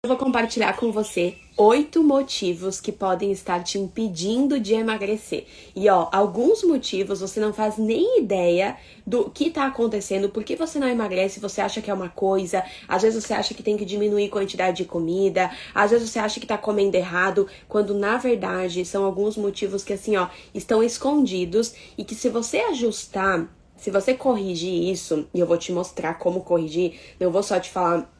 Eu vou compartilhar com você 8 motivos que podem estar te impedindo de emagrecer. E alguns motivos você não faz nem ideia do que tá acontecendo, por que você não emagrece, você acha que é uma coisa, às vezes você acha que tem que diminuir a quantidade de comida, às vezes você acha que tá comendo errado, quando na verdade são alguns motivos que estão escondidos e que se você ajustar, se você corrigir isso, e eu vou te mostrar como corrigir, não vou só te falar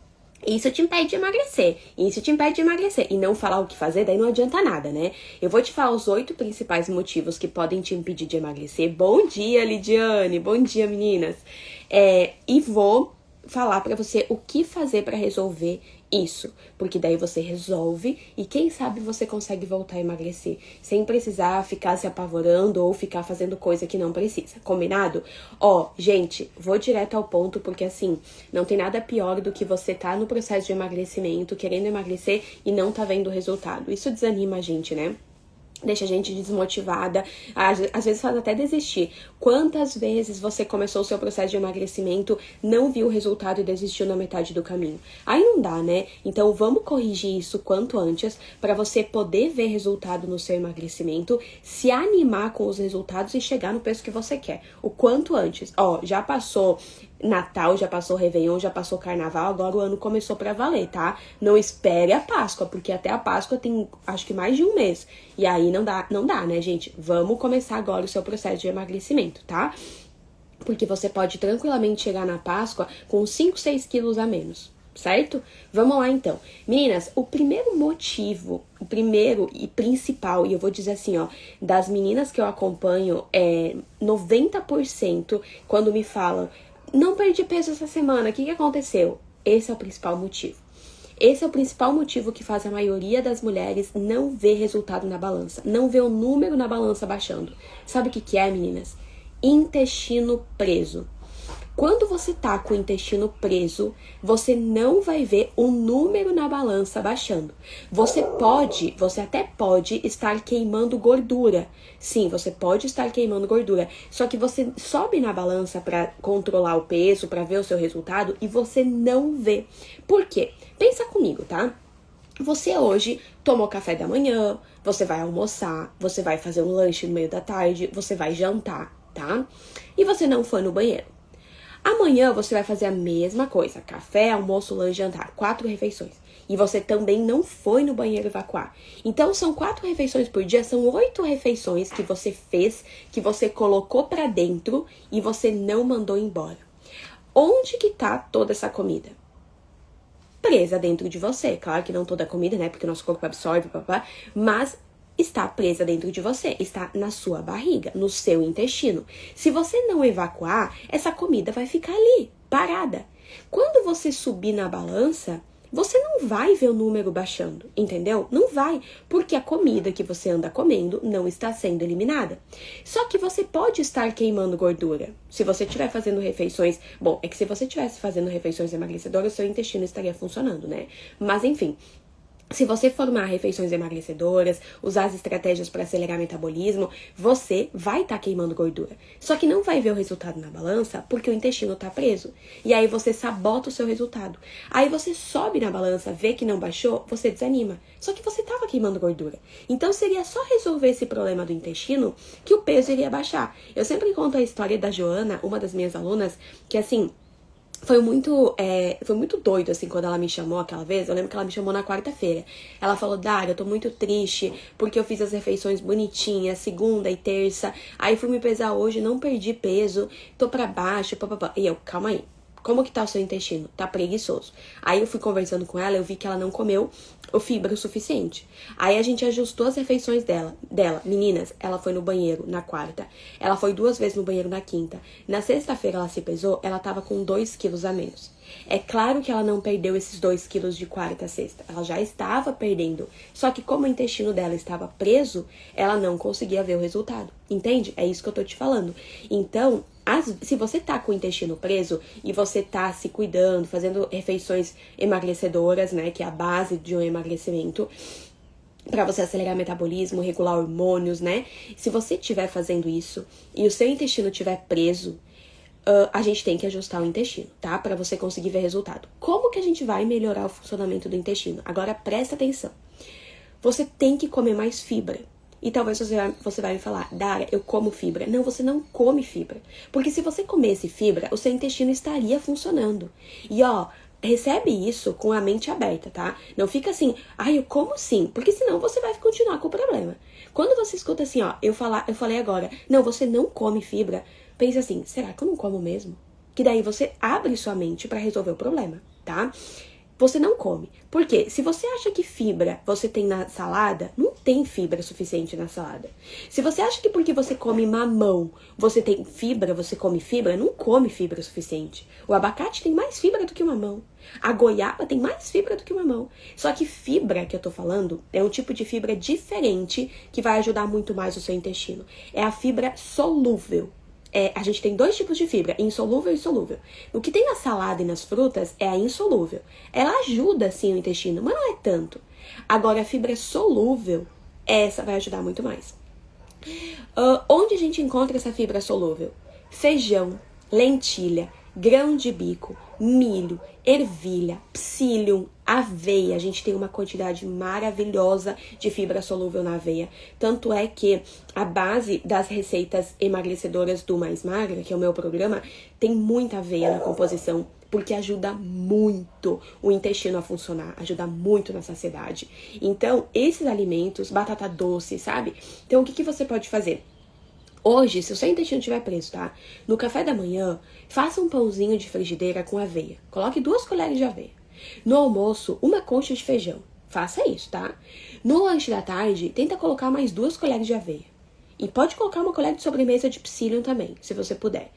isso te impede de emagrecer, isso te impede de emagrecer. E não falar o que fazer, daí não adianta nada, né? Eu vou te falar os 8 principais motivos que podem te impedir de emagrecer. Bom dia, Lidiane! Bom dia, meninas! E vou falar pra você o que fazer pra resolver isso. Porque daí você resolve e quem sabe você consegue voltar a emagrecer. Sem precisar ficar se apavorando ou ficar fazendo coisa que não precisa. Combinado? Gente, vou direto ao ponto porque assim, não tem nada pior do que você tá no processo de emagrecimento, querendo emagrecer e não tá vendo o resultado. Isso desanima a gente, né? Deixa a gente desmotivada, às vezes faz até desistir. Quantas vezes você começou o seu processo de emagrecimento, não viu o resultado e desistiu na metade do caminho? Aí não dá, né? Então vamos corrigir isso quanto antes, para você poder ver resultado no seu emagrecimento, se animar com os resultados e chegar no peso que você quer. O quanto antes. Já passou Natal, já passou Réveillon, já passou Carnaval, agora o ano começou pra valer, tá? Não espere a Páscoa, porque até a Páscoa tem, acho que mais de um mês. E aí não dá, né, gente? Vamos começar agora o seu processo de emagrecimento, tá? Porque você pode tranquilamente chegar na Páscoa com 5, 6 quilos a menos, certo? Vamos lá, então. Meninas, o primeiro motivo, o primeiro e principal, e eu vou dizer assim, das meninas que eu acompanho, 90% quando me falam não perdi peso essa semana, o que aconteceu? Esse é o principal motivo. Esse é o principal motivo que faz a maioria das mulheres não ver resultado na balança, não ver o número na balança baixando. Sabe o que é, meninas? Intestino preso. Quando você tá com o intestino preso, você não vai ver o número na balança baixando. Você até pode estar queimando gordura. Sim, você pode estar queimando gordura. Só que você sobe na balança para controlar o peso, para ver o seu resultado e você não vê. Por quê? Pensa comigo, tá? Você hoje tomou café da manhã, você vai almoçar, você vai fazer um lanche no meio da tarde, você vai jantar, tá? E você não foi no banheiro. Amanhã você vai fazer a mesma coisa, café, almoço, lanche, jantar, 4 refeições. E você também não foi no banheiro evacuar. Então são 4 refeições por dia, são 8 refeições que você fez, que você colocou pra dentro e você não mandou embora. Onde que tá toda essa comida? Presa dentro de você. Claro que não toda a comida, né? Porque o nosso corpo absorve, mas está presa dentro de você, está na sua barriga, no seu intestino. Se você não evacuar, essa comida vai ficar ali, parada. Quando você subir na balança, você não vai ver o número baixando, entendeu? Não vai, porque a comida que você anda comendo não está sendo eliminada. Só que você pode estar queimando gordura. Se você estiver fazendo refeições... Bom, é que se você estivesse fazendo refeições emagrecedoras, o seu intestino estaria funcionando, né? Mas enfim... Se você formar refeições emagrecedoras, usar as estratégias para acelerar o metabolismo, você vai estar queimando gordura. Só que não vai ver o resultado na balança porque o intestino está preso. E aí você sabota o seu resultado. Aí você sobe na balança, vê que não baixou, você desanima. Só que você estava queimando gordura. Então seria só resolver esse problema do intestino que o peso iria baixar. Eu sempre conto a história da Joana, uma das minhas alunas, que assim... Foi muito doido, assim, quando ela me chamou aquela vez. Eu lembro que ela me chamou na quarta-feira. Ela falou, Dária, eu tô muito triste, porque eu fiz as refeições bonitinhas, segunda e terça. Aí fui me pesar hoje, não perdi peso, tô pra baixo, papapá. E eu, calma aí. Como que tá o seu intestino? Tá preguiçoso. Aí eu fui conversando com ela, eu vi que ela não comeu o fibra o suficiente. Aí a gente ajustou as refeições dela. Meninas, ela foi no banheiro na quarta. Ela foi 2 vezes no banheiro na quinta. Na sexta-feira ela se pesou, ela tava com 2 quilos a menos. É claro que ela não perdeu esses 2 quilos de quarta a sexta. Ela já estava perdendo. Só que como o intestino dela estava preso, ela não conseguia ver o resultado. Entende? É isso que eu tô te falando. Então... se você tá com o intestino preso e você tá se cuidando, fazendo refeições emagrecedoras, né, que é a base de um emagrecimento, pra você acelerar o metabolismo, regular hormônios, né? Se você estiver fazendo isso e o seu intestino estiver preso, a gente tem que ajustar o intestino, tá? Pra você conseguir ver resultado. Como que a gente vai melhorar o funcionamento do intestino? Agora presta atenção. Você tem que comer mais fibra. E talvez você vai me falar, Dara, eu como fibra. Não, você não come fibra. Porque se você comesse fibra, o seu intestino estaria funcionando. E ó, recebe isso com a mente aberta, tá? Não fica assim, eu como sim. Porque senão você vai continuar com o problema. Quando você escuta assim, ó, eu falei agora, não, você não come fibra. Pensa assim, será que eu não como mesmo? Que daí você abre sua mente pra resolver o problema, tá? Você não come. Por quê? Se você acha que fibra você tem na salada, não tem fibra suficiente na salada. Se você acha que porque você come mamão, você tem fibra, você come fibra, não come fibra suficiente. O abacate tem mais fibra do que o mamão. A goiaba tem mais fibra do que o mamão. Só que fibra que eu tô falando é um tipo de fibra diferente que vai ajudar muito mais o seu intestino. É a fibra solúvel. A gente tem dois tipos de fibra, insolúvel e solúvel. O que tem na salada e nas frutas é a insolúvel. Ela ajuda, sim, o intestino, mas não é tanto. Agora, a fibra solúvel, essa vai ajudar muito mais. Onde a gente encontra essa fibra solúvel? Feijão, lentilha, grão de bico, milho, ervilha, psyllium, aveia. A gente tem uma quantidade maravilhosa de fibra solúvel na aveia. Tanto é que a base das receitas emagrecedoras do Mais Magra, que é o meu programa, tem muita aveia na composição, porque ajuda muito o intestino a funcionar, ajuda muito na saciedade. Então, esses alimentos, batata doce, sabe? Então, o que você pode fazer? Hoje, se o seu intestino estiver preso, tá? No café da manhã, faça um pãozinho de frigideira com aveia. Coloque 2 colheres de aveia. No almoço, uma concha de feijão. Faça isso, tá? No lanche da tarde, tenta colocar mais 2 colheres de aveia. E pode colocar uma colher de sobremesa de psyllium também, se você puder.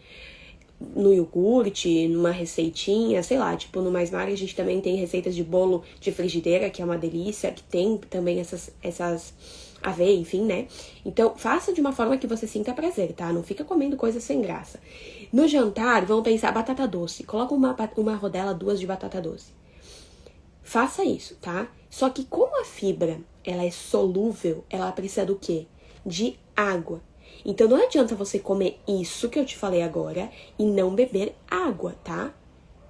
No iogurte, numa receitinha, sei lá, tipo no Mais Magra a gente também tem receitas de bolo de frigideira, que é uma delícia, que tem também essas aveia, enfim, né? Então, faça de uma forma que você sinta prazer, tá? Não fica comendo coisa sem graça. No jantar, vão pensar batata doce. Coloca uma rodela, 2 de batata doce. Faça isso, tá? Só que como a fibra, ela é solúvel, ela precisa do quê? De água. Então, não adianta você comer isso que eu te falei agora e não beber água, tá?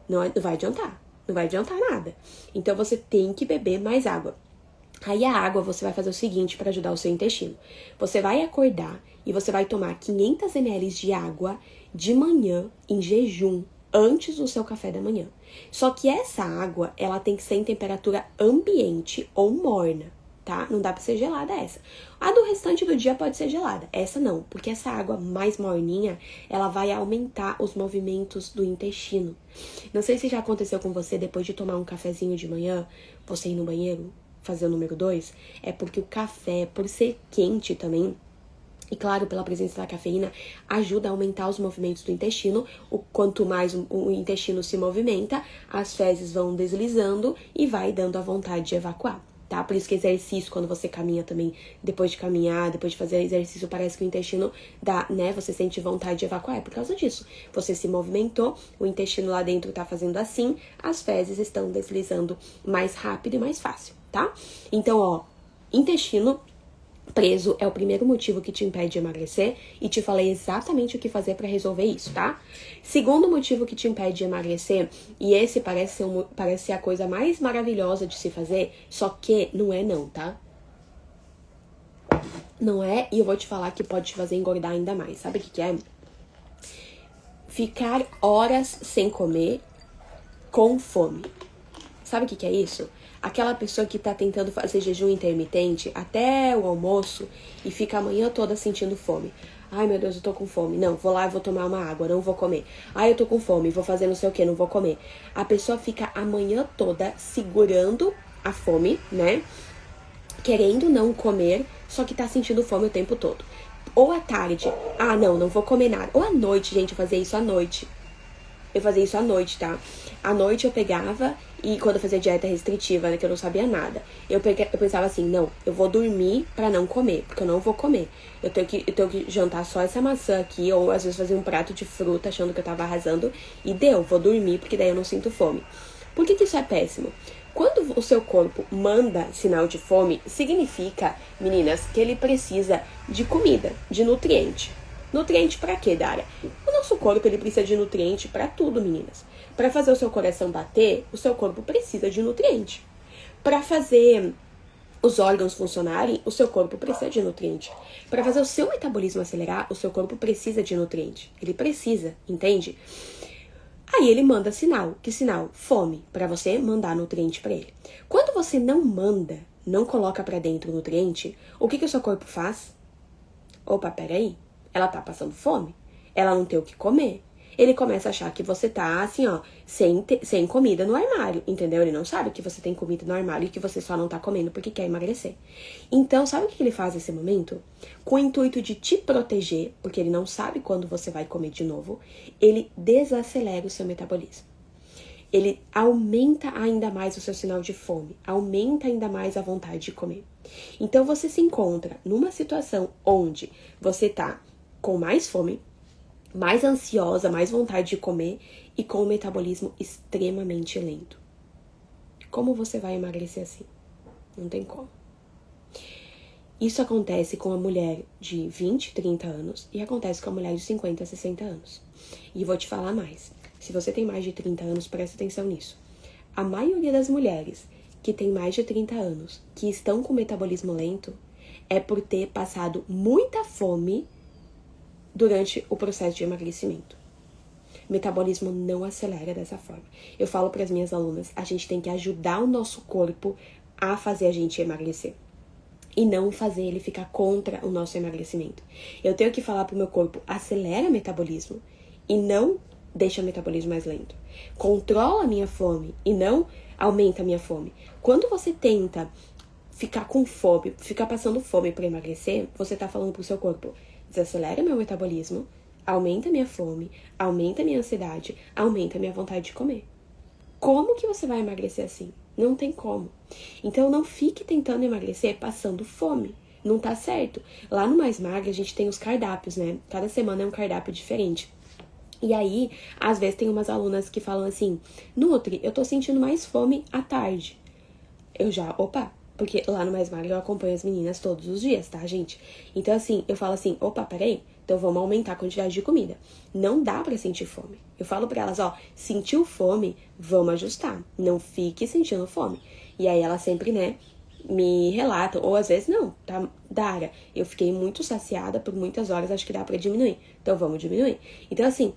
Não vai adiantar. Não vai adiantar nada. Então, você tem que beber mais água. Aí a água você vai fazer o seguinte para ajudar o seu intestino. Você vai acordar e você vai tomar 500 ml de água de manhã em jejum, antes do seu café da manhã. Só que essa água, ela tem que ser em temperatura ambiente ou morna, tá? Não dá pra ser gelada essa. A do restante do dia pode ser gelada, essa não, porque essa água mais morninha, ela vai aumentar os movimentos do intestino. Não sei se já aconteceu com você, depois de tomar um cafezinho de manhã, você ir no banheiro, fazer o número 2, é porque o café, por ser quente também, e claro, pela presença da cafeína, ajuda a aumentar os movimentos do intestino. Quanto mais o intestino se movimenta, as fezes vão deslizando e vai dando a vontade de evacuar, tá? Por isso que exercício, quando você caminha também, depois de caminhar, depois de fazer exercício, parece que o intestino dá, né? Você sente vontade de evacuar, é por causa disso. Você se movimentou, o intestino lá dentro tá fazendo assim, as fezes estão deslizando mais rápido e mais fácil, tá? Então, ó, intestino preso é o primeiro motivo que te impede de emagrecer e te falei exatamente o que fazer pra resolver isso, tá? Segundo motivo que te impede de emagrecer, e esse parece ser a coisa mais maravilhosa de se fazer, só que não é não, tá? Não é, e eu vou te falar que pode te fazer engordar ainda mais. Sabe o que é? Ficar horas sem comer com fome. Sabe o que é isso? Aquela pessoa que tá tentando fazer jejum intermitente até o almoço e fica a manhã toda sentindo fome. Ai, meu Deus, eu tô com fome. Não, vou lá e vou tomar uma água, não vou comer. Ai, eu tô com fome, vou fazer não sei o que, não vou comer. A pessoa fica a manhã toda segurando a fome, né? Querendo não comer, só que tá sentindo fome o tempo todo. Ou à tarde, não vou comer nada. Ou à noite, gente, eu fazia isso à noite. Eu fazia isso à noite, tá? À noite eu pegava e quando eu fazia dieta restritiva, né, que eu não sabia nada, eu pensava assim, não, eu vou dormir pra não comer, porque eu não vou comer. Eu tenho que jantar só essa maçã aqui, ou às vezes fazer um prato de fruta achando que eu tava arrasando, e vou dormir, porque daí eu não sinto fome. Por que isso é péssimo? Quando o seu corpo manda sinal de fome, significa, meninas, que ele precisa de comida, de nutriente. Nutriente pra quê, Dara? O nosso corpo, ele precisa de nutriente pra tudo, meninas. Pra fazer o seu coração bater, o seu corpo precisa de nutriente. Pra fazer os órgãos funcionarem, o seu corpo precisa de nutriente. Para fazer o seu metabolismo acelerar, o seu corpo precisa de nutriente. Ele precisa, entende? Aí ele manda sinal. Que sinal? Fome, para você mandar nutriente para ele. Quando você não manda, não coloca para dentro nutriente, o que o seu corpo faz? Opa, peraí. Ela tá passando fome? Ela não tem o que comer. Ele começa a achar que você tá, assim, ó, sem comida no armário, entendeu? Ele não sabe que você tem comida no armário e que você só não tá comendo porque quer emagrecer. Então, sabe o que ele faz nesse momento? Com o intuito de te proteger, porque ele não sabe quando você vai comer de novo, ele desacelera o seu metabolismo. Ele aumenta ainda mais o seu sinal de fome, aumenta ainda mais a vontade de comer. Então, você se encontra numa situação onde você tá com mais fome, mais ansiosa, mais vontade de comer e com o metabolismo extremamente lento. Como você vai emagrecer assim? Não tem como. Isso acontece com a mulher de 20, 30 anos e acontece com a mulher de 50, 60 anos. E vou te falar mais. Se você tem mais de 30 anos, presta atenção nisso. A maioria das mulheres que tem mais de 30 anos, que estão com metabolismo lento, é por ter passado muita fome durante o processo de emagrecimento. O metabolismo não acelera dessa forma. Eu falo para as minhas alunas, a gente tem que ajudar o nosso corpo a fazer a gente emagrecer. E não fazer ele ficar contra o nosso emagrecimento. Eu tenho que falar pro meu corpo, acelera o metabolismo e não deixa o metabolismo mais lento. Controla a minha fome e não aumenta a minha fome. Quando você tenta ficar com fome, ficar passando fome para emagrecer, você tá falando pro seu corpo, desacelera meu metabolismo, aumenta minha fome, aumenta minha ansiedade, aumenta minha vontade de comer. Como que você vai emagrecer assim? Não tem como. Então não fique tentando emagrecer passando fome. Não tá certo. Lá no Mais Magra a gente tem os cardápios, né? Cada semana é um cardápio diferente. E aí, às vezes tem umas alunas que falam assim, Nutri, eu tô sentindo mais fome à tarde. Porque lá no Mais Magra eu acompanho as meninas todos os dias, tá, gente? Então, assim, eu falo assim, peraí, então vamos aumentar a quantidade de comida. Não dá pra sentir fome. Eu falo pra elas, sentiu fome, vamos ajustar. Não fique sentindo fome. E aí elas sempre, né, me relatam, ou às vezes, não, tá, Dara, eu fiquei muito saciada por muitas horas, acho que dá pra diminuir. Então vamos diminuir. Então, assim,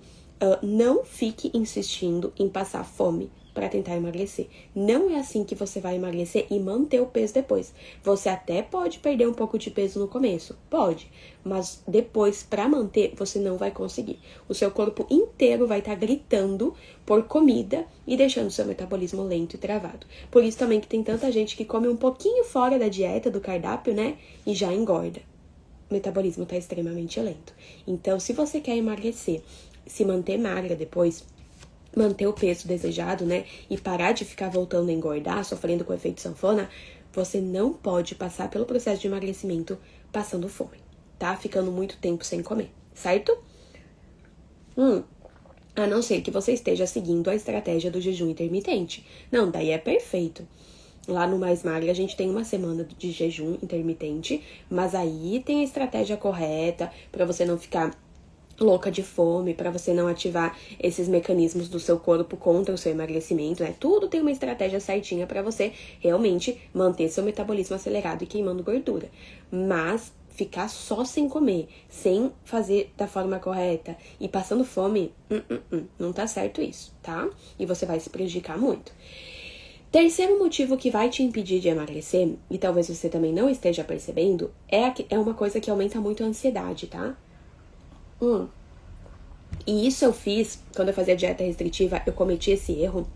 não fique insistindo em passar fome para tentar emagrecer. Não é assim que você vai emagrecer e manter o peso depois. Você até pode perder um pouco de peso no começo, pode, mas depois, para manter, você não vai conseguir. O seu corpo inteiro vai estar gritando por comida e deixando o seu metabolismo lento e travado. Por isso também que tem tanta gente que come um pouquinho fora da dieta, do cardápio, né, e já engorda. O metabolismo está extremamente lento. Então, se você quer emagrecer, se manter magra depois, manter o peso desejado, né, e parar de ficar voltando a engordar, sofrendo com o efeito sanfona, você não pode passar pelo processo de emagrecimento passando fome, tá? Ficando muito tempo sem comer, certo? A não ser que você esteja seguindo a estratégia do jejum intermitente. Não, daí é perfeito. Lá no Mais Magra a gente tem uma semana de jejum intermitente, mas aí tem a estratégia correta para você não ficar louca de fome, para você não ativar esses mecanismos do seu corpo contra o seu emagrecimento, né? Tudo tem uma estratégia certinha para você realmente manter seu metabolismo acelerado e queimando gordura. Mas ficar só sem comer, sem fazer da forma correta e passando fome, não tá certo isso, tá? E você vai se prejudicar muito. Terceiro motivo que vai te impedir de emagrecer, e talvez você também não esteja percebendo, é uma coisa que aumenta muito a ansiedade, tá? E isso eu fiz, quando eu fazia dieta restritiva, eu cometi esse erro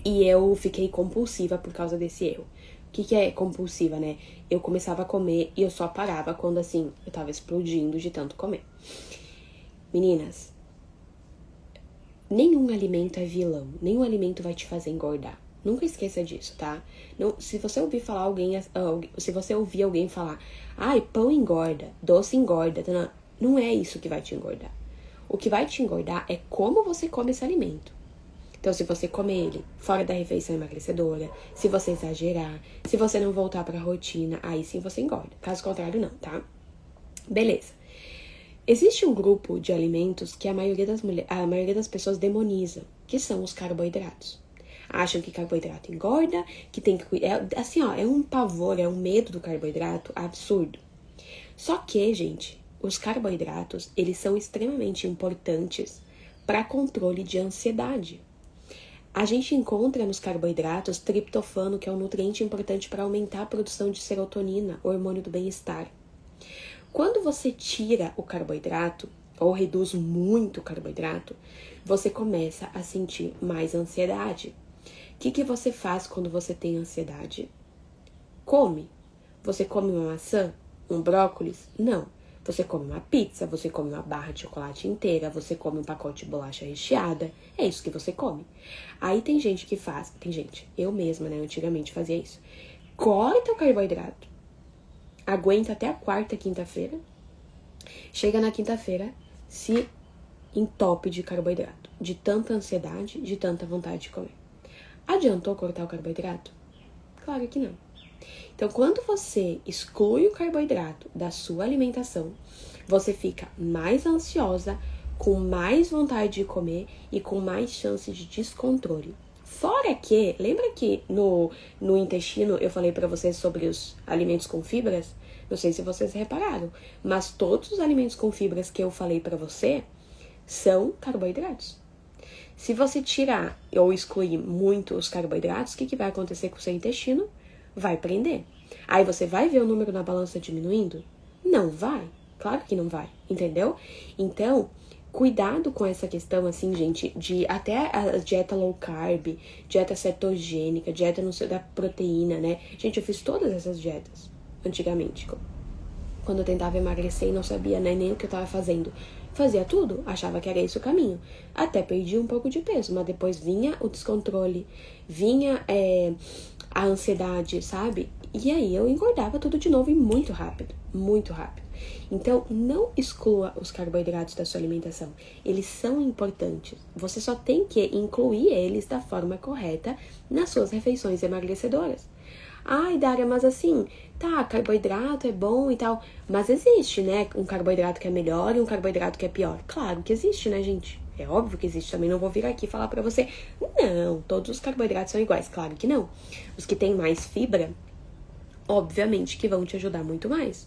e eu fiquei compulsiva por causa desse erro. O que é compulsiva, né? Eu começava a comer e eu só parava quando, assim, eu tava explodindo de tanto comer. Meninas, nenhum alimento é vilão, nenhum alimento vai te fazer engordar. Nunca esqueça disso, tá? Não, se você ouvir alguém falar, pão engorda, doce engorda, não é isso que vai te engordar. O que vai te engordar é como você come esse alimento. Então, se você comer ele fora da refeição emagrecedora, se você exagerar, se você não voltar pra rotina, aí sim você engorda. Caso contrário, não, tá? Beleza. Existe um grupo de alimentos que a maioria das pessoas demoniza, que são os carboidratos. Acham que carboidrato engorda, que tem que... é um pavor, é um medo do carboidrato absurdo. Só que, gente, os carboidratos, eles são extremamente importantes para controle de ansiedade. A gente encontra nos carboidratos triptofano, que é um nutriente importante para aumentar a produção de serotonina, hormônio do bem-estar. Quando você tira o carboidrato, ou reduz muito o carboidrato, você começa a sentir mais ansiedade. O que você faz quando você tem ansiedade? Come. Você come uma maçã? Um brócolis? Não. Você come uma pizza, você come uma barra de chocolate inteira, você come um pacote de bolacha recheada. É isso que você come. Aí tem gente que faz, eu mesma, né, antigamente fazia isso. Corta o carboidrato, aguenta até a quarta, quinta-feira, chega na quinta-feira, se entope de carboidrato, de tanta ansiedade, de tanta vontade de comer. Adiantou cortar o carboidrato? Claro que não. Então, quando você exclui o carboidrato da sua alimentação, você fica mais ansiosa, com mais vontade de comer e com mais chance de descontrole. Fora que, lembra que no intestino eu falei pra vocês sobre os alimentos com fibras? Não sei se vocês repararam, mas todos os alimentos com fibras que eu falei pra você são carboidratos. Se você tirar ou excluir muito os carboidratos, o que vai acontecer com o seu intestino? Vai prender. Aí você vai ver o número na balança diminuindo? Não vai. Claro que não vai, entendeu? Então, cuidado com essa questão, assim, gente, de até a dieta low carb, dieta cetogênica, dieta da proteína, né? Gente, eu fiz todas essas dietas antigamente. Quando eu tentava emagrecer e não sabia, né, nem o que eu tava fazendo. Fazia tudo, achava que era esse o caminho. Até perdi um pouco de peso, mas depois vinha o descontrole, vinha a ansiedade, sabe? E aí eu engordava tudo de novo e muito rápido, muito rápido. Então, não exclua os carboidratos da sua alimentação. Eles são importantes. Você só tem que incluir eles da forma correta nas suas refeições emagrecedoras. Ai, Dária, mas assim, tá, carboidrato é bom e tal, mas existe, né, um carboidrato que é melhor e um carboidrato que é pior. Claro que existe, né, gente? É óbvio que existe, também não vou vir aqui falar pra você, não, todos os carboidratos são iguais, claro que não. Os que têm mais fibra, obviamente que vão te ajudar muito mais.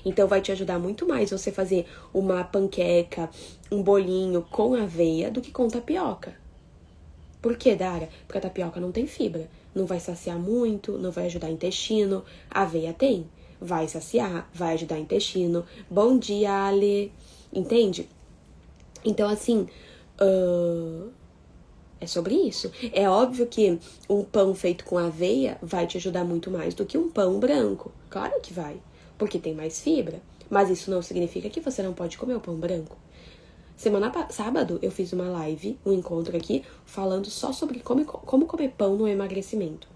Então vai te ajudar muito mais você fazer uma panqueca, um bolinho com aveia do que com tapioca. Por que, Dara? Porque a tapioca não tem fibra. Não vai saciar muito, não vai ajudar o intestino. A aveia tem. Vai saciar, vai ajudar o intestino. Bom dia, Ale. Entende? Então, assim, é sobre isso. É óbvio que um pão feito com aveia vai te ajudar muito mais do que um pão branco. Claro que vai, porque tem mais fibra. Mas isso não significa que você não pode comer o pão branco. Sábado eu fiz uma live, um encontro aqui, falando só sobre como comer pão no emagrecimento.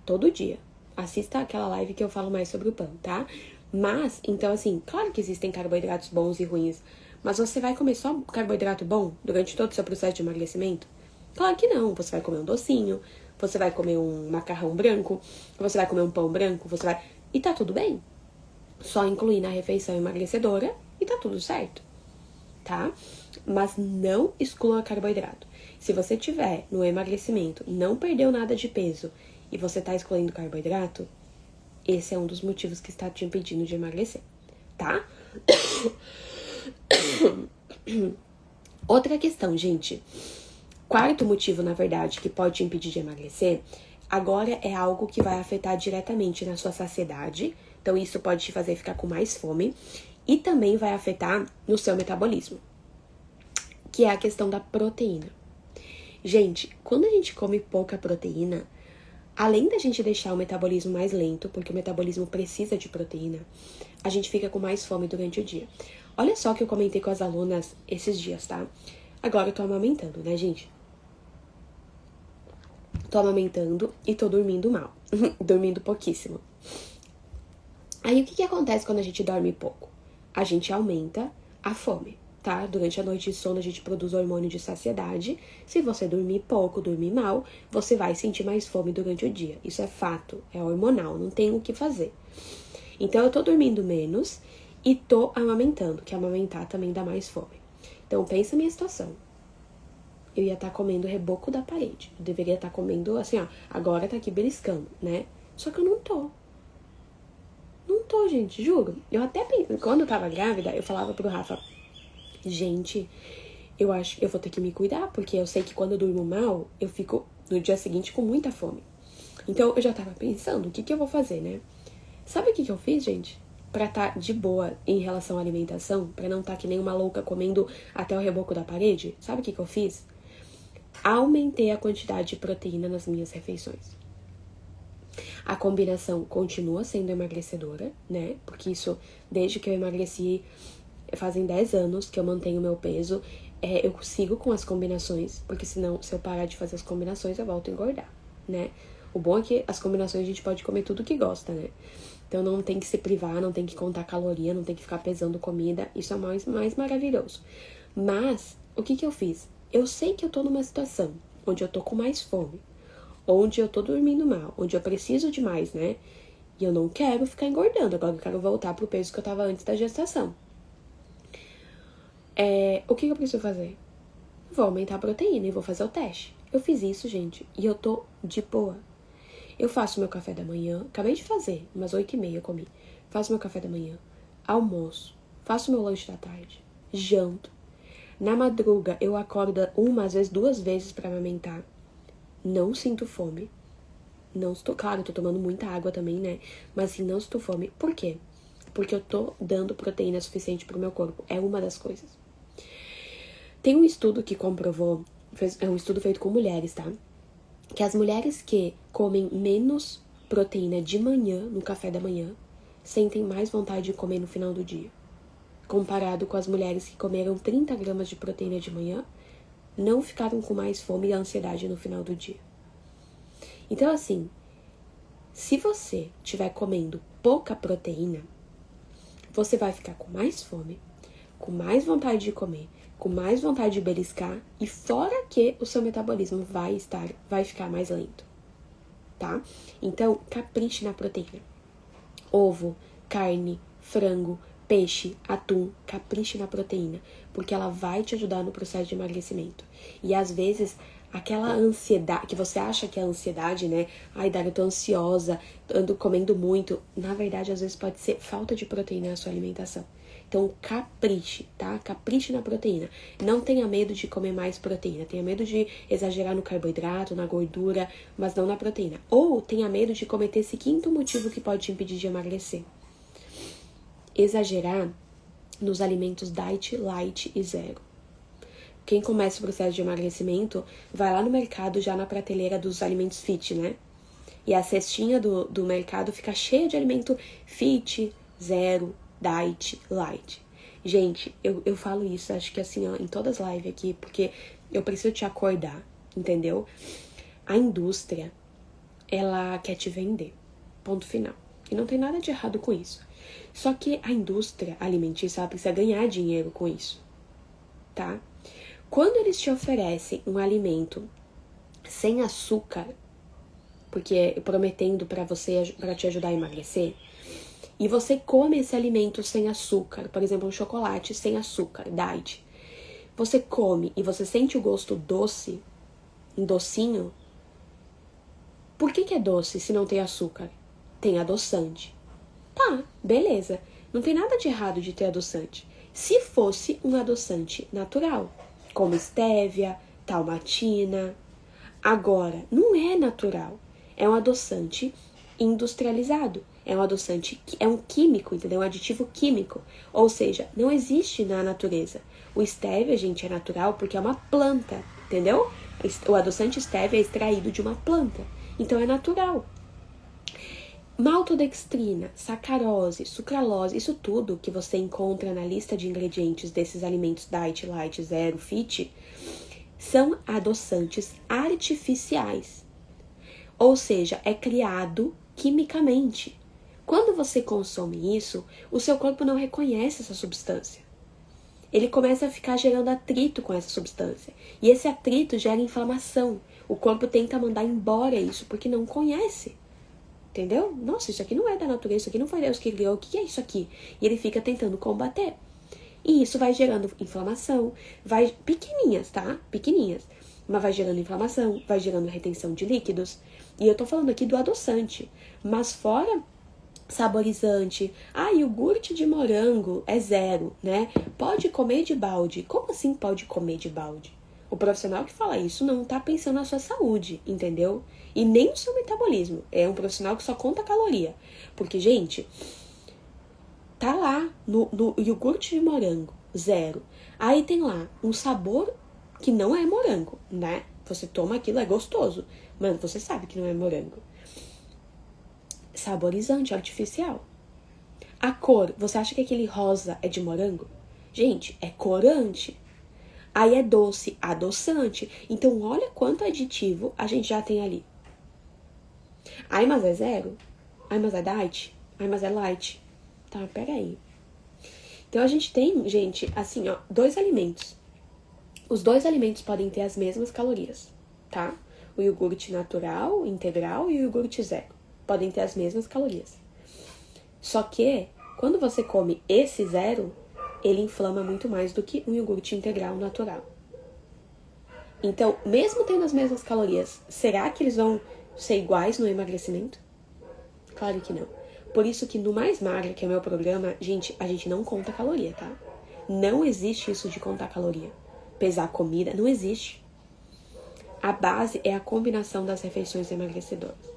Todo dia. Assista aquela live que eu falo mais sobre o pão, tá? Mas, então assim, claro que existem carboidratos bons e ruins, mas você vai comer só carboidrato bom durante todo o seu processo de emagrecimento? Claro que não. Você vai comer um docinho, você vai comer um macarrão branco, você vai comer um pão branco, e tá tudo bem. Só incluir na refeição emagrecedora e tá tudo certo. Tá? Mas não exclua carboidrato. Se você tiver no emagrecimento, não perdeu nada de peso e você tá excluindo carboidrato, esse é um dos motivos que está te impedindo de emagrecer, tá? Outra questão, gente. Quarto motivo, na verdade, que pode te impedir de emagrecer, agora é algo que vai afetar diretamente na sua saciedade. Então, isso pode te fazer ficar com mais fome. E também vai afetar no seu metabolismo, que é a questão da proteína. Gente, quando a gente come pouca proteína, além da gente deixar o metabolismo mais lento, porque o metabolismo precisa de proteína, a gente fica com mais fome durante o dia. Olha só o que eu comentei com as alunas esses dias, tá? Agora eu tô amamentando, né, gente? Tô amamentando e tô dormindo mal. Dormindo pouquíssimo. Aí o que acontece quando a gente dorme pouco? A gente aumenta a fome, tá? Durante a noite de sono a gente produz hormônio de saciedade. Se você dormir pouco, dormir mal, você vai sentir mais fome durante o dia. Isso é fato, é hormonal, não tem o que fazer. Então eu tô dormindo menos e tô amamentando, que amamentar também dá mais fome. Então, pensa a minha situação. Eu ia estar comendo o reboco da parede. Eu deveria estar comendo, assim, ó, agora tá aqui beliscando, né? Só que eu não tô. Não tô, gente, juro. Eu até, quando eu tava grávida, eu falava pro Rafa, gente, eu acho que eu vou ter que me cuidar, porque eu sei que quando eu durmo mal, eu fico no dia seguinte com muita fome. Então, eu já tava pensando, o que eu vou fazer, né? Sabe o que eu fiz, gente? Pra estar de boa em relação à alimentação, pra não estar que nem uma louca comendo até o reboco da parede, sabe o que eu fiz? Aumentei a quantidade de proteína nas minhas refeições. A combinação continua sendo emagrecedora, né? Porque isso, desde que eu emagreci, fazem 10 anos que eu mantenho meu peso. Eu sigo com as combinações, porque senão, se eu parar de fazer as combinações, eu volto a engordar, né? O bom é que as combinações a gente pode comer tudo que gosta, né? Então não tem que se privar, não tem que contar caloria, não tem que ficar pesando comida. Isso é mais maravilhoso. Mas, o que eu fiz? Eu sei que eu tô numa situação onde eu tô com mais fome, onde eu tô dormindo mal, onde eu preciso de mais, né? E eu não quero ficar engordando, agora eu quero voltar pro peso que eu tava antes da gestação. O que eu preciso fazer? Vou aumentar a proteína e vou fazer o teste. Eu fiz isso, gente, e eu tô de boa. Eu faço meu café da manhã, acabei de fazer, umas 8h30 eu comi. Faço meu café da manhã, almoço, faço meu lanche da tarde, janto. Na madruga, eu acordo uma, às vezes 2 vezes pra amamentar. Não sinto fome. Não estou, claro, tô tomando muita água também, né? Mas assim, não sinto fome. Por quê? Porque eu tô dando proteína suficiente pro meu corpo. É uma das coisas. Tem um estudo que comprovou, é um estudo feito com mulheres, tá? Que as mulheres que comem menos proteína de manhã, no café da manhã, sentem mais vontade de comer no final do dia. Comparado com as mulheres que comeram 30 gramas de proteína de manhã, não ficaram com mais fome e ansiedade no final do dia. Então, assim, se você estiver comendo pouca proteína, você vai ficar com mais fome, com mais vontade de comer, com mais vontade de beliscar, e fora que o seu metabolismo vai ficar mais lento, tá? Então, capriche na proteína. Ovo, carne, frango, peixe, atum, capriche na proteína, porque ela vai te ajudar no processo de emagrecimento. E às vezes, aquela ansiedade, que você acha que é ansiedade, né? Ai, Dara, eu tô ansiosa, ando comendo muito. Na verdade, às vezes pode ser falta de proteína na sua alimentação. Então, capriche, tá? Capriche na proteína. Não tenha medo de comer mais proteína. Tenha medo de exagerar no carboidrato, na gordura, mas não na proteína. Ou tenha medo de cometer esse quinto motivo que pode te impedir de emagrecer. Exagerar nos alimentos diet, light e zero. Quem começa o processo de emagrecimento vai lá no mercado já na prateleira dos alimentos fit, né? E a cestinha do mercado fica cheia de alimento fit, zero, diet, light. Gente, eu falo isso, acho que assim, ó, em todas as lives aqui, porque eu preciso te acordar, entendeu? A indústria, ela quer te vender. Ponto final. E não tem nada de errado com isso. Só que a indústria alimentícia, ela precisa ganhar dinheiro com isso, tá? Quando eles te oferecem um alimento sem açúcar, porque prometendo para te ajudar a emagrecer, e você come esse alimento sem açúcar, por exemplo, um chocolate sem açúcar, diet, você come e você sente o gosto doce, um docinho, por que é doce se não tem açúcar? Tem adoçante. Tá, beleza. Não tem nada de errado de ter adoçante. Se fosse um adoçante natural, como estévia, talmatina. Agora, não é natural. É um adoçante industrializado. É um adoçante, é um químico, entendeu? Um aditivo químico. Ou seja, não existe na natureza. O estévia, gente, é natural porque é uma planta, entendeu? O adoçante estévia é extraído de uma planta. Então é natural. Maltodextrina, sacarose, sucralose, isso tudo que você encontra na lista de ingredientes desses alimentos diet, light, zero, fit, são adoçantes artificiais. Ou seja, é criado quimicamente. Quando você consome isso, o seu corpo não reconhece essa substância. Ele começa a ficar gerando atrito com essa substância. E esse atrito gera inflamação. O corpo tenta mandar embora isso porque não conhece. Entendeu? Nossa, isso aqui não é da natureza, isso aqui não foi Deus que criou, o que é isso aqui? E ele fica tentando combater. E isso vai gerando inflamação, pequenininhas, tá? Pequenininhas. Mas vai gerando inflamação, vai gerando retenção de líquidos. E eu tô falando aqui do adoçante. Mas fora saborizante, iogurte de morango é 0, né? Pode comer de balde. Como assim pode comer de balde? O profissional que fala isso não tá pensando na sua saúde, entendeu? E nem no seu metabolismo. É um profissional que só conta caloria. Porque, gente, tá lá no iogurte de morango, 0. Aí tem lá um sabor que não é morango, né? Você toma aquilo, é gostoso, mas você sabe que não é morango. Saborizante artificial. A cor, você acha que aquele rosa é de morango? Gente, é corante. Aí é doce, adoçante. Então, olha quanto aditivo a gente já tem ali. Ai, mas é 0? Ai, mas é diet? Ai, mas é light? Tá, peraí. Então, a gente tem, gente, assim, ó, 2 alimentos. Os 2 alimentos podem ter as mesmas calorias, tá? O iogurte natural, integral, e o iogurte 0. Podem ter as mesmas calorias. Só que, quando você come esse 0, ele inflama muito mais do que um iogurte integral natural. Então, mesmo tendo as mesmas calorias, será que eles vão ser iguais no emagrecimento? Claro que não. Por isso que no Mais Magra, que é o meu programa, gente, a gente não conta caloria, tá? Não existe isso de contar caloria. Pesar comida, não existe. A base é a combinação das refeições emagrecedoras.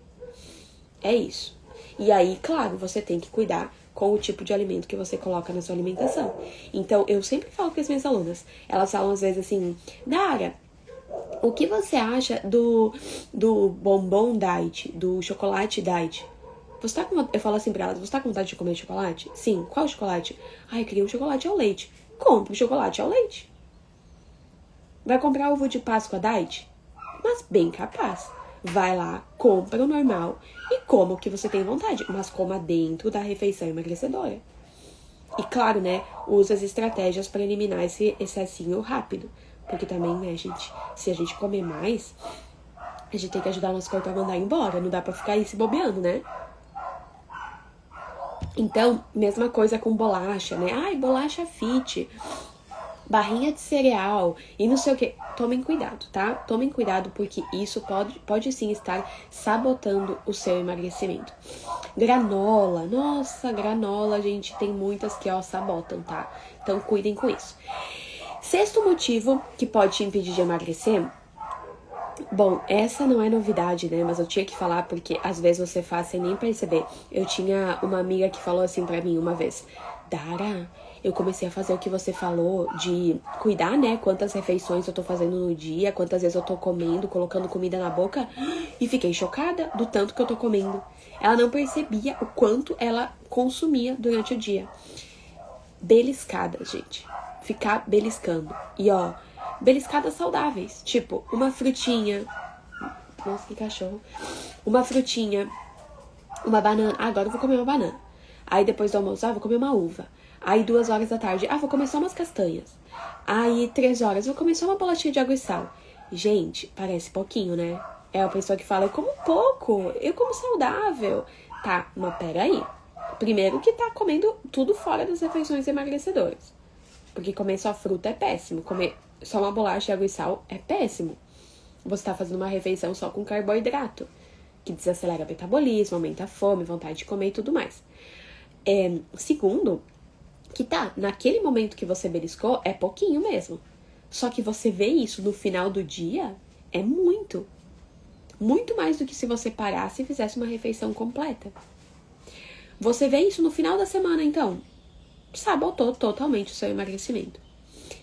É isso. E aí, claro, você tem que cuidar com o tipo de alimento que você coloca na sua alimentação. Então, eu sempre falo com as minhas alunas. Elas falam às vezes assim, Dara, o que você acha do bombom diet, do chocolate diet? Eu falo assim pra elas, você tá com vontade de comer chocolate? Sim. Qual chocolate? Eu queria um chocolate ao leite. Compre o chocolate ao leite. Vai comprar ovo de Páscoa diet? Mas bem capaz. Vai lá, compra o normal e coma o que você tem vontade, mas coma dentro da refeição emagrecedora. E claro, né, usa as estratégias para eliminar esse excessinho rápido. Porque também, né, gente, se a gente comer mais, a gente tem que ajudar o nosso corpo a mandar embora. Não dá pra ficar aí se bobeando, né? Então, mesma coisa com bolacha, né? Bolacha fit, barrinha de cereal e não sei o que. Tomem cuidado, tá? Tomem cuidado porque isso pode sim estar sabotando o seu emagrecimento. Granola, nossa, granola, gente, tem muitas que, sabotam, tá? Então, cuidem com isso. 6º motivo que pode te impedir de emagrecer. Bom, essa não é novidade, né? Mas eu tinha que falar porque às vezes você faz sem nem perceber. Eu tinha uma amiga que falou assim pra mim uma vez: Dara, eu comecei a fazer o que você falou de cuidar, né? Quantas refeições eu tô fazendo no dia, quantas vezes eu tô comendo, colocando comida na boca. E fiquei chocada do tanto que eu tô comendo. Ela não percebia o quanto ela consumia durante o dia. Beliscadas, gente. Ficar beliscando. E beliscadas saudáveis. Tipo, uma frutinha. Nossa, que cachorro. Uma frutinha. Uma banana. Agora eu vou comer uma banana. Aí depois do almoço, vou comer uma uva. Aí 2 horas da tarde, vou comer só umas castanhas. Aí 3 horas, vou comer só uma bolachinha de água e sal. Gente, parece pouquinho, né? É a pessoa que fala, eu como pouco, eu como saudável. Tá, mas peraí. Primeiro que tá comendo tudo fora das refeições emagrecedoras. Porque comer só fruta é péssimo. Comer só uma bolacha, água e sal é péssimo. Você tá fazendo uma refeição só com carboidrato, que desacelera o metabolismo, aumenta a fome, vontade de comer e tudo mais. Segundo, que naquele momento que você beliscou, é pouquinho mesmo. Só que você vê isso no final do dia, é muito. Muito mais do que se você parasse e fizesse uma refeição completa. Você vê isso no final da semana, então, sabotou totalmente o seu emagrecimento.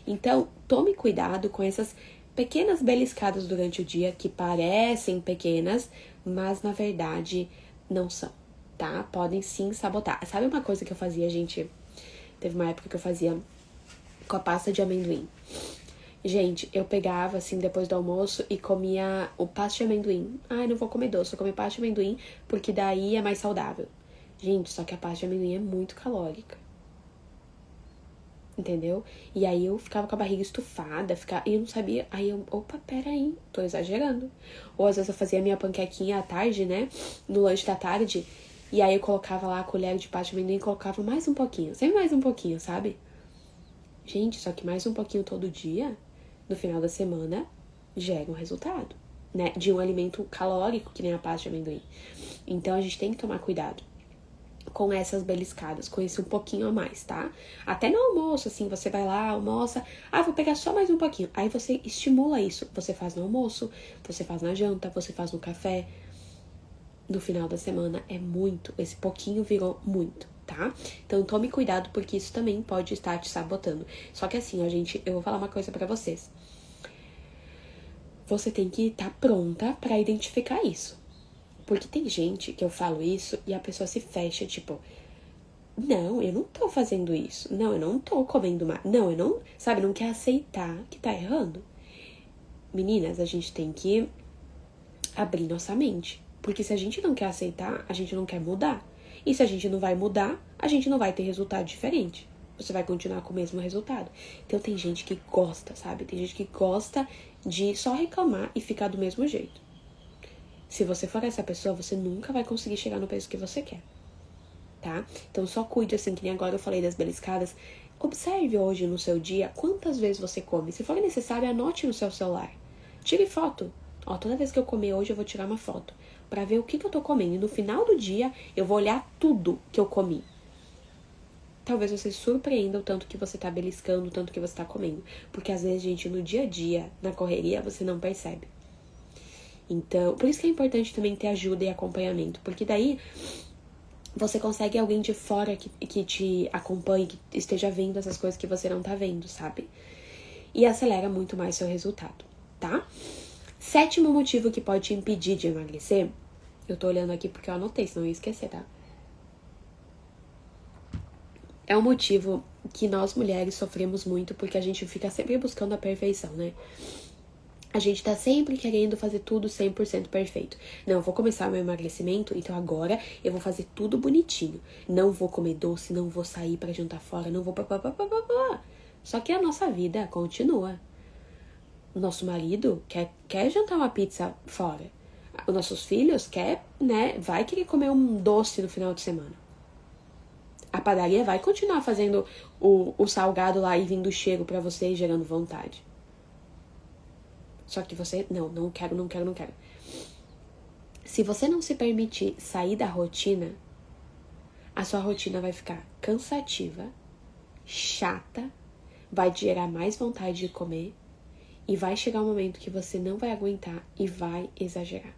Então, tome cuidado com essas pequenas beliscadas durante o dia que parecem pequenas, mas na verdade não são, tá? Podem sim sabotar. Sabe uma coisa que eu fazia, gente? Teve uma época que eu fazia com a pasta de amendoim. Gente, eu pegava assim depois do almoço e comia o pasta de amendoim. Não vou comer doce, vou comer pasta de amendoim porque daí é mais saudável. Gente, só que a pasta de amendoim é muito calórica. entendeu? E aí eu ficava com a barriga estufada, e eu não sabia. Aí eu, opa, peraí, tô exagerando. Ou às vezes eu fazia minha panquequinha à tarde, né? No lanche da tarde. E aí eu colocava lá a colher de pasta de amendoim e colocava mais um pouquinho. Sempre mais um pouquinho, sabe? Gente, só que mais um pouquinho todo dia, no final da semana, gera um resultado, né? De um alimento calórico, que nem a pasta de amendoim. Então a gente tem que tomar cuidado com essas beliscadas, com esse um pouquinho a mais, tá? Até no almoço, assim, você vai lá, almoça, vou pegar só mais um pouquinho. Aí você estimula isso. Você faz no almoço, você faz na janta, você faz no café. No final da semana é muito, esse pouquinho virou muito, tá? Então tome cuidado, porque isso também pode estar te sabotando. Só que assim, ó, gente, eu vou falar uma coisa pra vocês. Você tem que estar pronta pra identificar isso. Porque tem gente que eu falo isso e a pessoa se fecha, tipo, não, eu não tô fazendo isso. Não, eu não tô comendo mais. Não, eu não, sabe, não quer aceitar que tá errando. Meninas, a gente tem que abrir nossa mente. Porque se a gente não quer aceitar, a gente não quer mudar. E se a gente não vai mudar, a gente não vai ter resultado diferente. Você vai continuar com o mesmo resultado. Então tem gente que gosta, sabe? Tem gente que gosta de só reclamar e ficar do mesmo jeito. Se você for essa pessoa, você nunca vai conseguir chegar no peso que você quer, tá? Então só cuide, assim, que nem agora eu falei das beliscadas. Observe hoje no seu dia quantas vezes você come. Se for necessário, anote no seu celular. Tire foto. Ó, toda vez que eu comer hoje, eu vou tirar uma foto pra ver o que eu tô comendo. E no final do dia, eu vou olhar tudo que eu comi. Talvez você se surpreenda o tanto que você tá beliscando, o tanto que você tá comendo. Porque às vezes, gente, no dia a dia, na correria, você não percebe. Então, por isso que é importante também ter ajuda e acompanhamento. Porque daí você consegue alguém de fora que te acompanhe, que esteja vendo essas coisas que você não tá vendo, sabe? E acelera muito mais seu resultado, tá? 7º motivo que pode te impedir de emagrecer. Eu tô olhando aqui porque eu anotei, senão eu ia esquecer, tá? É um motivo que nós mulheres sofremos muito porque a gente fica sempre buscando a perfeição, né? A gente tá sempre querendo fazer tudo 100% perfeito. Não, eu vou começar meu emagrecimento, então agora eu vou fazer tudo bonitinho. Não vou comer doce, não vou sair pra jantar fora, não vou... Só que a nossa vida continua. O nosso marido quer jantar uma pizza fora. Os nossos filhos vai querer comer um doce no final de semana. A padaria vai continuar fazendo o salgado lá e vindo o cheiro pra você e gerando vontade. Só que você, não quero. Se você não se permitir sair da rotina, a sua rotina vai ficar cansativa, chata, vai te gerar mais vontade de comer e vai chegar um momento que você não vai aguentar e vai exagerar.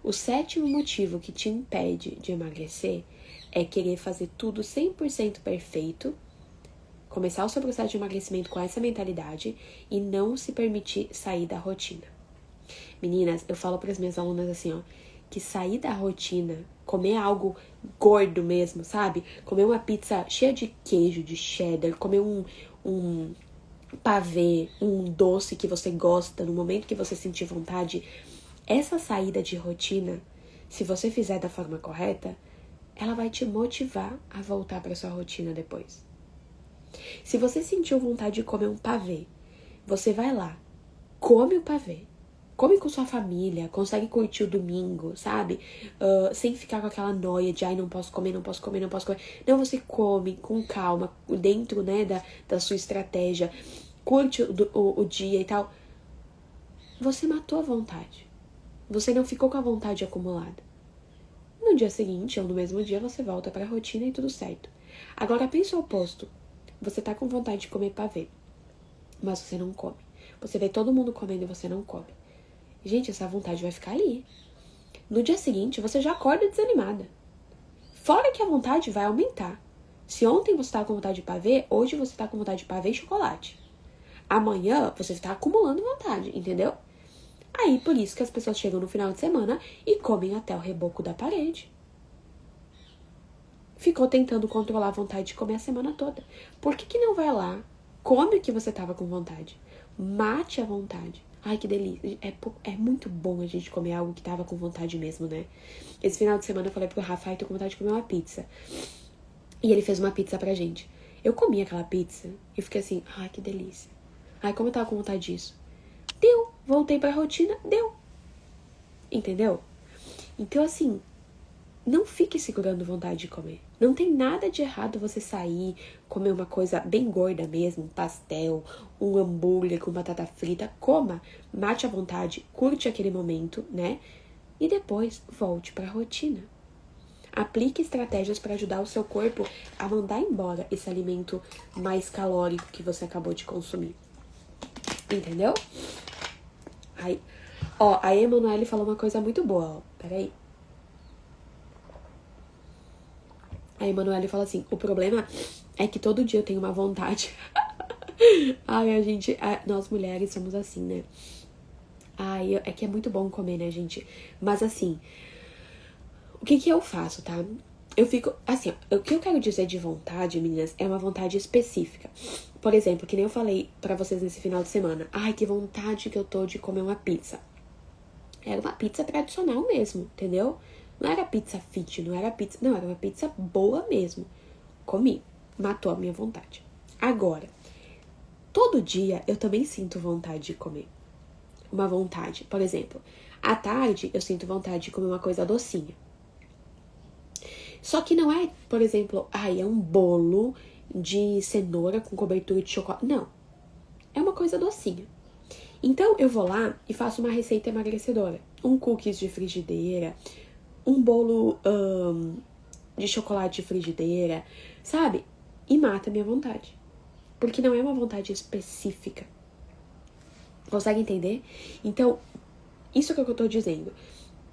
O 7º motivo que te impede de emagrecer é querer fazer tudo 100% perfeito, começar o seu processo de emagrecimento com essa mentalidade e não se permitir sair da rotina. Meninas, eu falo para as minhas alunas assim, ó, que sair da rotina, comer algo gordo mesmo, sabe? Comer uma pizza cheia de queijo, de cheddar, comer um pavê, um doce que você gosta, no momento que você sentir vontade, essa saída de rotina, se você fizer da forma correta, ela vai te motivar a voltar para sua rotina depois. Se você sentiu vontade de comer um pavê, você vai lá, come o pavê, come com sua família, consegue curtir o domingo, sabe? Sem ficar com aquela noia de, não posso comer. Não, você come com calma, dentro, né, da sua estratégia, curte o dia e tal. Você matou a vontade. Você não ficou com a vontade acumulada. No dia seguinte, ou no mesmo dia, você volta pra rotina e tudo certo. Agora, pensa o oposto. Você tá com vontade de comer pavê, mas você não come. Você vê todo mundo comendo e você não come. Gente, essa vontade vai ficar ali. No dia seguinte, você já acorda desanimada. Fora que a vontade vai aumentar. Se ontem você tava com vontade de pavê, hoje você tá com vontade de pavê e chocolate. Amanhã, você tá acumulando vontade, entendeu? Aí, por isso que as pessoas chegam no final de semana e comem até o reboco da parede. Ficou tentando controlar a vontade de comer a semana toda. Por que não vai lá, come o que você tava com vontade, mate a vontade. Ai, que delícia. É muito bom a gente comer algo que tava com vontade mesmo, né? Esse final de semana eu falei pro Rafa, tô com vontade de comer uma pizza. E ele fez uma pizza pra gente. Eu comi aquela pizza e fiquei assim, ai, que delícia. Ai, como eu tava com vontade disso. Deu. Voltei pra rotina, deu. Entendeu? Então, assim, não fique segurando vontade de comer. Não tem nada de errado você sair, comer uma coisa bem gorda mesmo, um pastel, um hambúrguer com batata frita. Coma, mate à vontade, curte aquele momento, né? E depois volte pra rotina. Aplique estratégias para ajudar o seu corpo a mandar embora esse alimento mais calórico que você acabou de consumir. Entendeu? Aí, ó, a Emanuele falou uma coisa muito boa, ó. Peraí. A Emanuele fala assim, o problema é que todo dia eu tenho uma vontade. Ai, nós mulheres somos assim, né? Ai, é que é muito bom comer, né, gente? Mas assim, o que eu faço, tá? Eu fico, assim, o que eu quero dizer de vontade, meninas, é uma vontade específica. Por exemplo, que nem eu falei pra vocês nesse final de semana. Ai, que vontade que eu tô de comer uma pizza. Era uma pizza tradicional mesmo, entendeu? Não era pizza fit, não era pizza... Não, era uma pizza boa mesmo. Comi. Matou a minha vontade. Agora, todo dia eu também sinto vontade de comer. Uma vontade. Por exemplo, à tarde eu sinto vontade de comer uma coisa docinha. Só que não é, por exemplo, ai, é um bolo de cenoura com cobertura de chocolate. Não. É uma coisa docinha. Então, eu vou lá e faço uma receita emagrecedora. Um cookies de frigideira, um bolo de chocolate de frigideira, sabe? E mata a minha vontade. Porque não é uma vontade específica. Consegue entender? Então, isso que eu tô dizendo.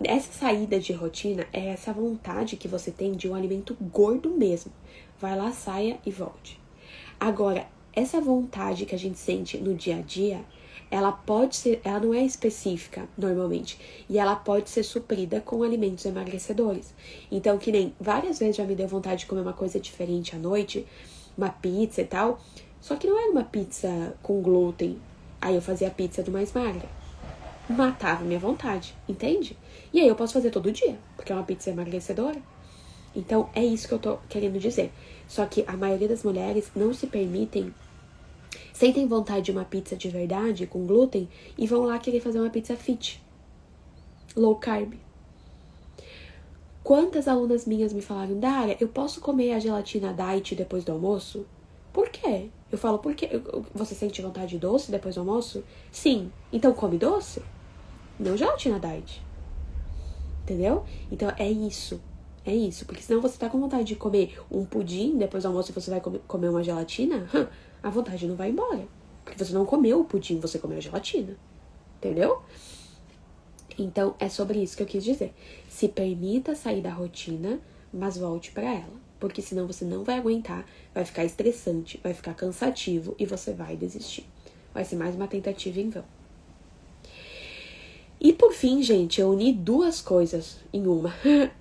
Essa saída de rotina é essa vontade que você tem de um alimento gordo mesmo. Vai lá, saia e volte. Agora, essa vontade que a gente sente no dia a dia, ela não é específica normalmente, e ela pode ser suprida com alimentos emagrecedores. Então, que nem várias vezes já me deu vontade de comer uma coisa diferente à noite, uma pizza e tal, só que não era uma pizza com glúten. Aí eu fazia a pizza do mais magra. Matava minha vontade, entende? E aí eu posso fazer todo dia, porque é uma pizza emagrecedora. Então, é isso que eu tô querendo dizer. Só que a maioria das mulheres não se permitem, sentem vontade de uma pizza de verdade, com glúten, e vão lá querer fazer uma pizza fit, low carb. Quantas alunas minhas me falaram, Dara, eu posso comer a gelatina diet depois do almoço? Por quê? Eu falo, por quê? Você sente vontade de doce depois do almoço? Sim. Então come doce? Não gelatina diet. Entendeu? Então é isso. É isso. Porque senão você tá com vontade de comer um pudim depois do almoço e você vai comer uma gelatina, a vontade não vai embora. Porque você não comeu o pudim, você comeu a gelatina. Entendeu? Então é sobre isso que eu quis dizer. Se permita sair da rotina, mas volte pra ela. Porque senão você não vai aguentar, vai ficar estressante, vai ficar cansativo e você vai desistir. Vai ser mais uma tentativa em vão. E por fim, gente, eu uni duas coisas em uma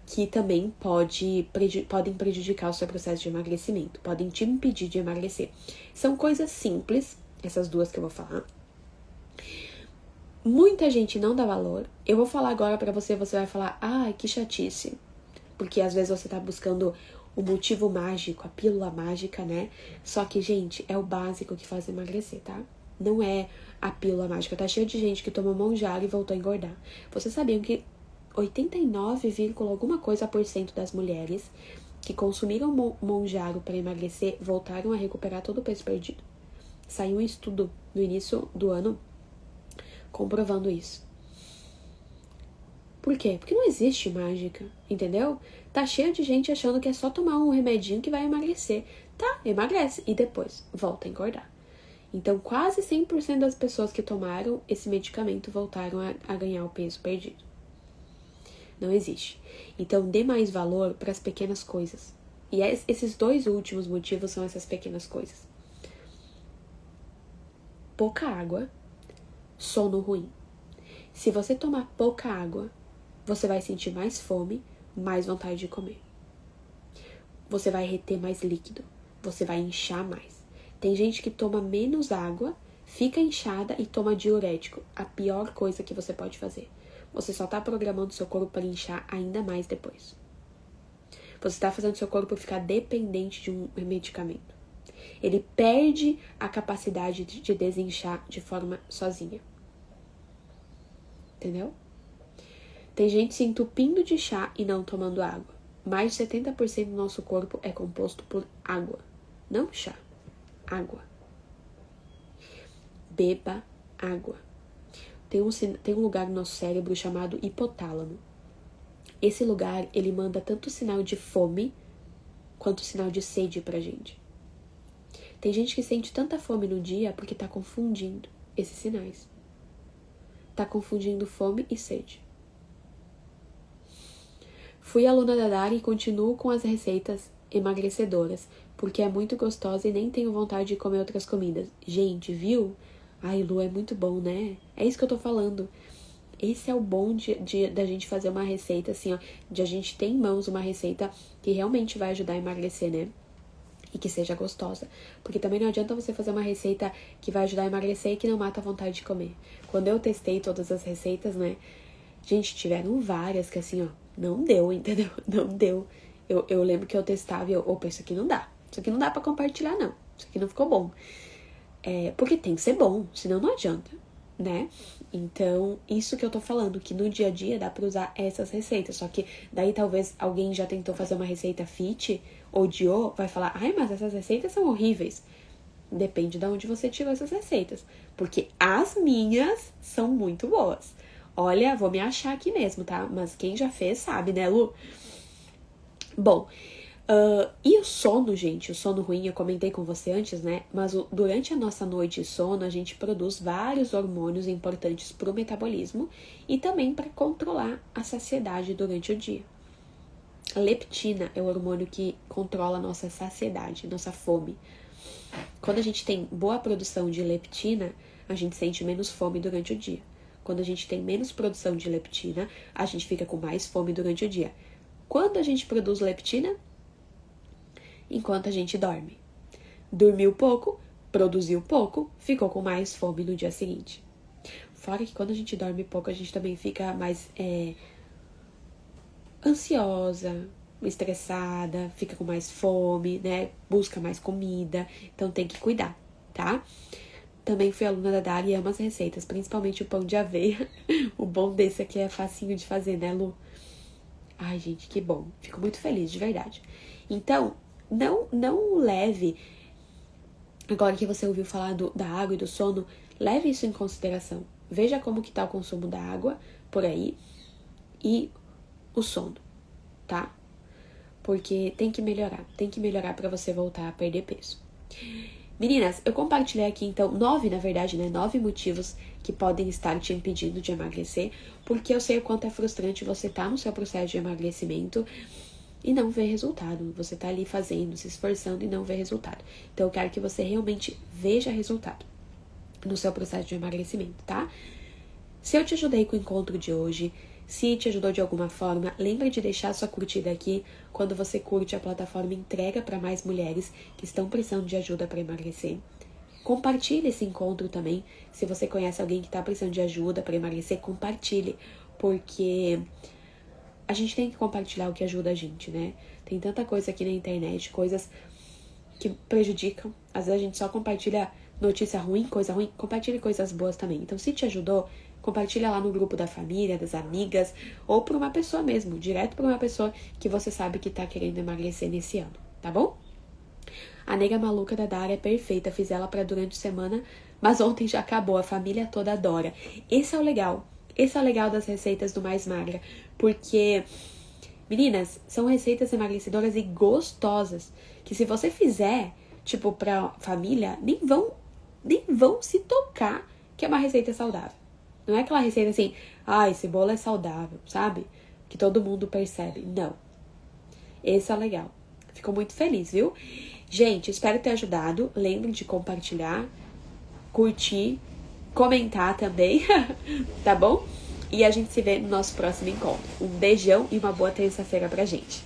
que também podem prejudicar o seu processo de emagrecimento, podem te impedir de emagrecer. São coisas simples, essas duas que eu vou falar. Muita gente não dá valor. Eu vou falar agora pra você, você vai falar, ai, que chatice. Porque às vezes você tá buscando o motivo mágico, a pílula mágica, né? Só que, gente, é o básico que faz emagrecer, tá? Não é a pílula mágica. Tá cheio de gente que tomou Monjaro e voltou a engordar. Vocês sabiam que 89, alguma coisa por cento das mulheres que consumiram Monjaro para emagrecer voltaram a recuperar todo o peso perdido? Saiu um estudo no início do ano comprovando isso. Por quê? Porque não existe mágica, entendeu? Tá cheio de gente achando que é só tomar um remedinho que vai emagrecer. Tá, emagrece e depois volta a engordar. Então, quase 100% das pessoas que tomaram esse medicamento voltaram a ganhar o peso perdido. Não existe. Então, dê mais valor para as pequenas coisas. E esses dois últimos motivos são essas pequenas coisas. Pouca água, sono ruim. Se você tomar pouca água, você vai sentir mais fome, mais vontade de comer. Você vai reter mais líquido. Você vai inchar mais. Tem gente que toma menos água, fica inchada e toma diurético. A pior coisa que você pode fazer. Você só tá programando seu corpo para inchar ainda mais depois. Você tá fazendo seu corpo ficar dependente de um medicamento. ele perde a capacidade de desinchar de forma sozinha. Entendeu? Tem gente se entupindo de chá e não tomando água. Mais de 70% do nosso corpo é composto por água. Não chá, água. Beba água. Tem um lugar no nosso cérebro chamado hipotálamo. Esse lugar, ele manda tanto sinal de fome quanto sinal de sede pra gente. Tem gente que sente tanta fome no dia porque tá confundindo esses sinais. Tá confundindo fome e sede. Fui aluna da Dari e continuo com as receitas emagrecedoras, porque é muito gostosa e nem tenho vontade de comer outras comidas. Gente, viu? Ai, Lu, é muito bom, né? É isso que eu tô falando. Esse é o bom da gente fazer uma receita, assim, ó, de a gente ter em mãos uma receita que realmente vai ajudar a emagrecer, né? E que seja gostosa. Porque também não adianta você fazer uma receita que vai ajudar a emagrecer e que não mata a vontade de comer. Quando eu testei todas as receitas, né? Gente, tiveram várias que assim, ó, não deu, entendeu? Não deu. Eu lembro que eu testava e opa, isso aqui não dá. Isso aqui não dá pra compartilhar, não. Isso aqui não ficou bom. Porque tem que ser bom, senão não adianta, né? Então, isso que eu tô falando, que no dia a dia dá pra usar essas receitas. Só que daí talvez alguém já tentou fazer uma receita fit, odiou, vai falar, ai, mas essas receitas são horríveis. Depende de onde você tirou essas receitas. Porque as minhas são muito boas. Olha, vou me achar aqui mesmo, tá? Mas quem já fez sabe, né, Lu? Bom, e o sono, gente? O sono ruim, eu comentei com você antes, né? Mas durante a nossa noite de sono, a gente produz vários hormônios importantes para o metabolismo e também para controlar a saciedade durante o dia. A leptina é o hormônio que controla a nossa saciedade, nossa fome. Quando a gente tem boa produção de leptina, a gente sente menos fome durante o dia. Quando a gente tem menos produção de leptina, a gente fica com mais fome durante o dia. Quando a gente produz leptina? Enquanto a gente dorme. Dormiu pouco, produziu pouco, ficou com mais fome no dia seguinte. Fora que quando a gente dorme pouco, a gente também fica mais ansiosa, estressada, fica com mais fome, né? Busca mais comida. Então tem que cuidar, tá? Também fui aluna da Dari e amo as receitas, principalmente o pão de aveia. O bom desse aqui é facinho de fazer, né, Lu? Ai, gente, que bom. Fico muito feliz, de verdade. Então, não leve... Agora que você ouviu falar da água e do sono, leve isso em consideração. Veja como que tá o consumo da água por aí e o sono, tá? Porque tem que melhorar pra você voltar a perder peso. Meninas, eu compartilhei aqui, então, 9 motivos que podem estar te impedindo de emagrecer, porque eu sei o quanto é frustrante você estar no seu processo de emagrecimento e não ver resultado. Você tá ali fazendo, se esforçando e não ver resultado. Então, eu quero que você realmente veja resultado no seu processo de emagrecimento, tá? Se eu te ajudei com o encontro de hoje, se te ajudou de alguma forma, lembra de deixar sua curtida aqui. Quando você curte, a plataforma entrega para mais mulheres que estão precisando de ajuda para emagrecer. Compartilhe esse encontro também. Se você conhece alguém que está precisando de ajuda para emagrecer, compartilhe. Porque a gente tem que compartilhar o que ajuda a gente, né? Tem tanta coisa aqui na internet, coisas que prejudicam. Às vezes a gente só compartilha notícia ruim, coisa ruim. Compartilhe coisas boas também. Então, se te ajudou, compartilha lá no grupo da família, das amigas, ou por uma pessoa mesmo, direto por uma pessoa que você sabe que tá querendo emagrecer nesse ano, tá bom? A nega maluca da Dara é perfeita, fiz ela pra durante a semana, mas ontem já acabou, a família toda adora. Esse é o legal das receitas do Mais Magra, porque, meninas, são receitas emagrecedoras e gostosas, que se você fizer, tipo, pra família, nem vão se tocar que é uma receita saudável. Não é aquela receita assim, esse bolo é saudável, sabe? Que todo mundo percebe. Não. Esse é o legal. Fico muito feliz, viu? Gente, espero ter ajudado. Lembre de compartilhar, curtir, comentar também, tá bom? E a gente se vê no nosso próximo encontro. Um beijão e uma boa terça-feira pra gente.